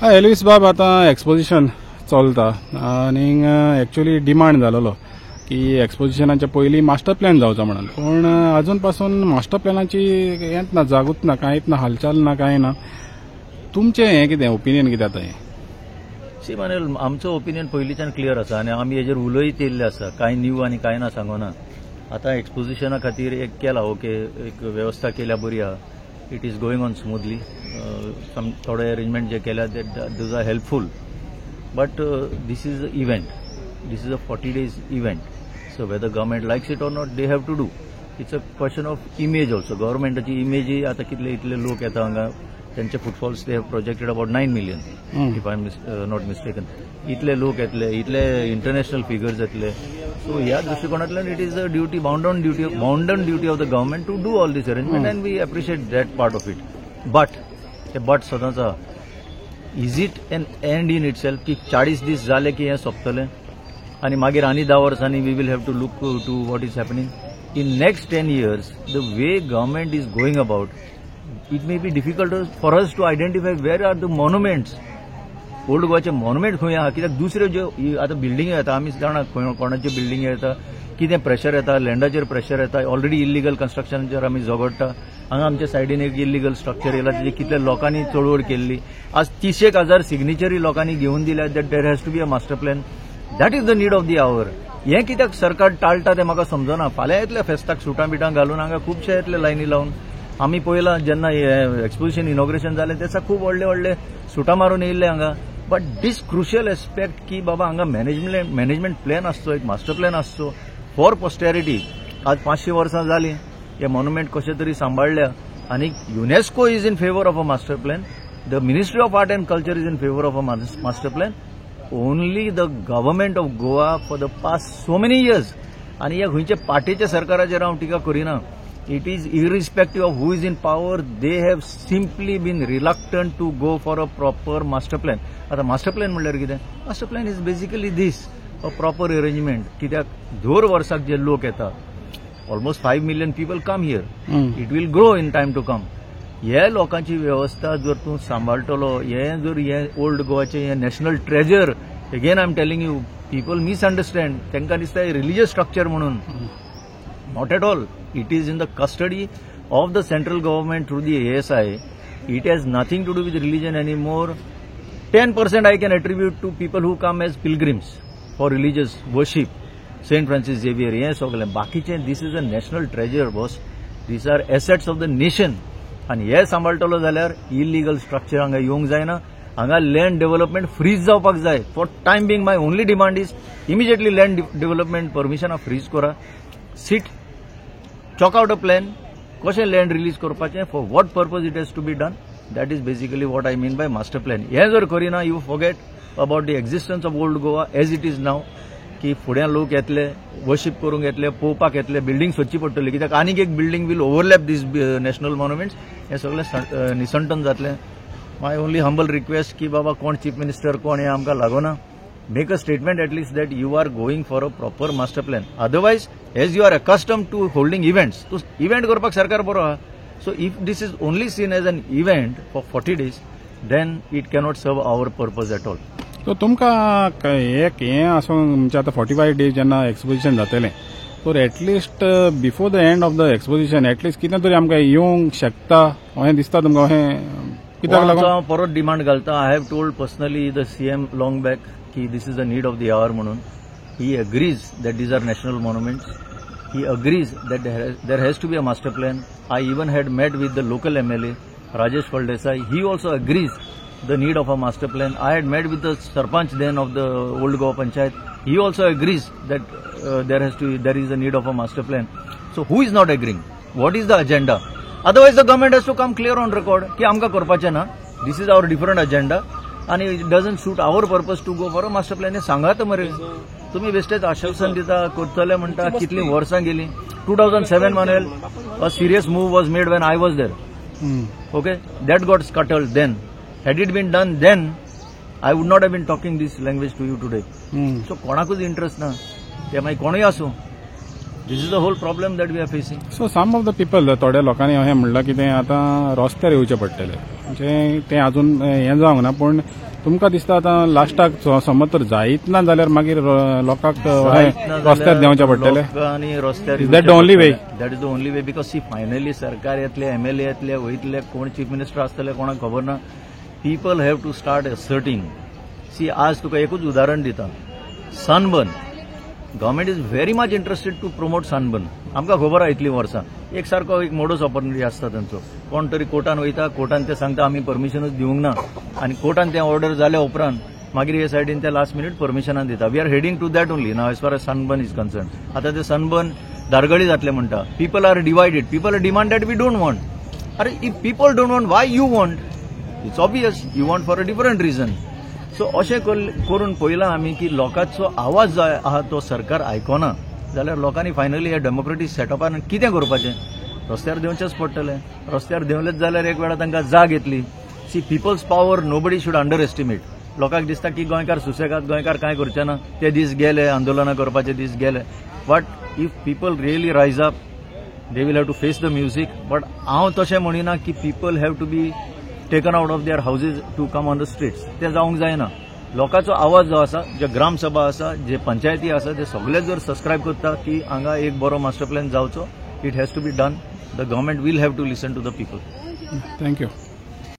Elvis बाब आता exposition चलता आनी एक्चुअली डिमांड जालोलो की एक्सपोजिशनाच्या पयलीं मास्टर प्लॅन जावचो म्हणून, पण अजून पासून मास्टर प्लॅनाची हेंच ना, जागूच ना, कांयच ना, हालचाल ना, कांय ना. तुमचें हें कितें ओपिनियन कितें आतां हें? सी माने आमचो ओपिनियन पयलींच्यान क्लियर आसा आनी आमी हेजेर उलयत येयल्ले आसा, कांय न्यू आनी कांय ना सांगना. आतां एक्सपोजिशना खातीर एक केला, ओके, एक वेवस्था केल्या बरी आहा. It is going on smoothly. थोडे अरेंजमेंट जे केल्या those are helpful, but this is a event, this is a 40 days event. So whether government likes it or not, they have to do. It's a question of image also. गव्हर्मेंटाची image आता कितले इतले लोक येता हांगा, त्यांचे footfalls they have projected about 9 million, if I am not mistaken. इतले लोक येतले, इतले इंटरनॅशनल फिगर्स येतले. सो ह्या दृष्टिकोनातल्यान it is a duty, bound on duty of the government to do all this arrangement, and we appreciate that part of it. But सदांच is it an end in itself की 40 दीस जाले की हें सोंपतलें आनी मागीर आनी 10 वर्सांनी we will have to look to what is happening in next 10 years. The way government is going about, it may be difficult for us to identify where are the monuments. Old गोवाचे monument खंय आहा, कित्याक दुसरे ज्यो आता building येता, आमी जाणा कोणाच्यो बिल्डिंग येता, कितें प्रेशर येता, लँडाचेर प्रेशर येता. ऑलरेडी इल्लिगल कन्स्ट्रक्शनाचेर आमी झगडटा. हांगा आमच्या सायडीन एक इल्लिगल स्ट्रक्चर येयला, तेजे कितले लोकांनी चळवळ केल्ली. आज 30,000 सिग्नेचरी लोकांनी घेवन दिल्या that there has to be a master plan. That is the need of the hour. हें कित्याक सरकार टाळटा तें म्हाका समजना. फाल्यां येतले फेस्ताक सुटां बिटां घालून हांगा खुबशे येतले लायनी लावन. आमी पळयलां जेन्ना एक्सपोजिशन इनॉग्रेशन जालें तेन्ना खूब व्हडले व्हडले सुटां मारून येयल्ले हांगा. बट दीस क्रुशियल एस्पेक्ट की बाबा हांगा मॅनेजमेंट प्लॅन आसचो, एक मास्टर प्लॅन आसचो फॉर पोस्टेरिटी. आज 500 वर्सां जालीं हे मॉन्युमेंट कशे तरी सांबाळल्या, आनी UNESCO is in favour of a master plan. The ministry of art and culture is in favour of a master plan. Only the government of Goa for the past so many years. आनी ह्या खंयचे पार्टीच्या सरकाराचेर हांव टिका Kareena. It is irrespective of who is in power, they have simply been reluctant to go for a proper master plan. आता master plan म्हणल्यार कितें? Master plan is basically this, a proper arrangement. कित्याक दर वर्साक जे लोक येता, almost 5 million people come here. It will grow in time to come. ह्या लोकांची व्यवस्था जर तूं सांबाळटलो, हें जर हें ओल्ड गोवाचें हें national treasure, again I am telling you, people misunderstand. तांकां दिसता रिलिजियस स्ट्रक्चर म्हणून. Not at all. It is in the custody of the central government through the ASI. It has nothing to do with religion anymore. 10% I can attribute to people who come as pilgrims for religious worship. St. Francis Xavier, yes, bakiche, this is a national treasure, boss. These are assets of the nation. And yes, sambaltalo jalyar illegal structure hanga येवंक जायना. हांगा land development freeze जावपाक जाय. For time being, my only demand is immediately land development permission freeze करा. Sit, chalk out a plan, कशें land release करपाचें, for what purpose it has to be done. That is basically what I mean by master plan. हें जर Kareena, you forget about the existence of old Goa as it is now. की फुड्या लोक येतले, worship करूंक येतले, पळोवपाक येतले, बिल्डिंग सोदची पडटली, कित्याक आनीक एक building will overlap these national monuments. हें सगळें निसंटन जातलें. माय ओनली हंबल रिक्वेस्ट की बाबा कोण चीफ मिनिस्टर कोण हें आमकां लागोना. Make a statement at least that you are going for a proper master plan. Otherwise, as you are accustomed to holding events, so event करपाक सरकार बरो आहा. So if this is only seen as an event for 40 days, then it cannot serve our purpose at all. So तुमकां एक हें आसूं म्हणजे आतां 45 days जेन्ना एक्सपोजिशन जातलें, तर at least before the end of the exposition at least कितें तरी आमकां येवंक शकता अशें दिसता तुमकां? अशें कित्याक लागून हांव परत डिमांड घालता. I have told personally the CM long back की this is the need of the hour म्हणून. He agrees that these are national monuments. He agrees that there has to be a master plan. I even had met with the local MLA, Rajesh Faldesai. He also agrees the need of a master plan. I had met with the Sarpanch then of the Old Goa Panchayat. He also agrees that there is a need of a master plan. So who is not agreeing? What is the agenda? Otherwise the government has to come clear on record की आमकां करपाचें ना. This is our different agenda. आणि it doesn't suit our purpose to go for a master plan. हे सांगात मरे तुम्ही. बेस्टेच आश्वासन दिता, करतले म्हणटा, कितली वर्सां गेली. 2007 मानेल a serious move was made when I was there. Okay, that got scuttled then. Had it been done then, I would not have been talking this language to you today. So कोणाकूच interest ना, ते मागीर कोणूय आसूं. This is the whole problem that we are facing. So some of the people, थोड्या लोकांनी अशें म्हणलां की तें आतां रस्त्यार येवचें पडटलें. म्हणजे तें अजून हें जावंक ना, पूण तुमकां दिसता आतां लास्टाक समज तर जायत ना जाल्यार मागीर लोकांक रस्त्यार देंवचें पडटलें? लोकांनी रस्त्यार Is that the only way? That is the only way because see finally सरकार येतले एमएलए येतले वयतले कोण चीफ मिनिस्टर आसतले कोणाक खबर ना people have to start asserting see आज तुका एकूच उदाहरण दिता Sunburn government is very much interested to promote Sunburn आमकां खबर आहा इतली वर्सां एक सारको एक मोडस ऑपॉर्च्युनिटी आसता तांचो कोण तरी कोर्टान वयता कोर्टान ते सांगता आमी परमिशनूच दिवंक ना आनी कोर्टान ते ऑर्डर जाल्या उपरांत मागीर हे सायडीन ते लास्ट मिनीट परमिशनान दिता we are heading to that only now as far as Sunburn is concern आतां ते सनबर्न दारगळी जातले म्हणटा people are divided people are demand that we don't want अरे if people don't want why you want it's obvious you want for a different reason so अशें करून पळयलां आमी की लोकांचो आवाज जो आहा तो सरकार आयकना जाल्यार लोकांनी फायनली हे डेमोक्रेटीक सेटअपान कितें करपाचें रस्त्यार देंवचेंच पडटलें रस्त्यार देंवलेच जाल्यार एक वेळा तांकां जाग येतली see people's power nobody should underestimate लोकांक दिसता की गोंयकार सुसेगाद गोंयकार कांय करचे ना ते दीस गेले आंदोलनां करपाचे दीस गेले but if people really rise up they will have to face the music but हांव तशें म्हणिना की people have to be taken out of their houses to come on the streets ते जावंक जायना लोकांचो आवाज जो आसा जे ग्रामसभा आसा जे पंचायती आसा ते सगळे जर सबस्क्रायब करता की हांगा एक बरो मास्टर प्लॅन जावचो it has to be done the government will have to listen to the people thank you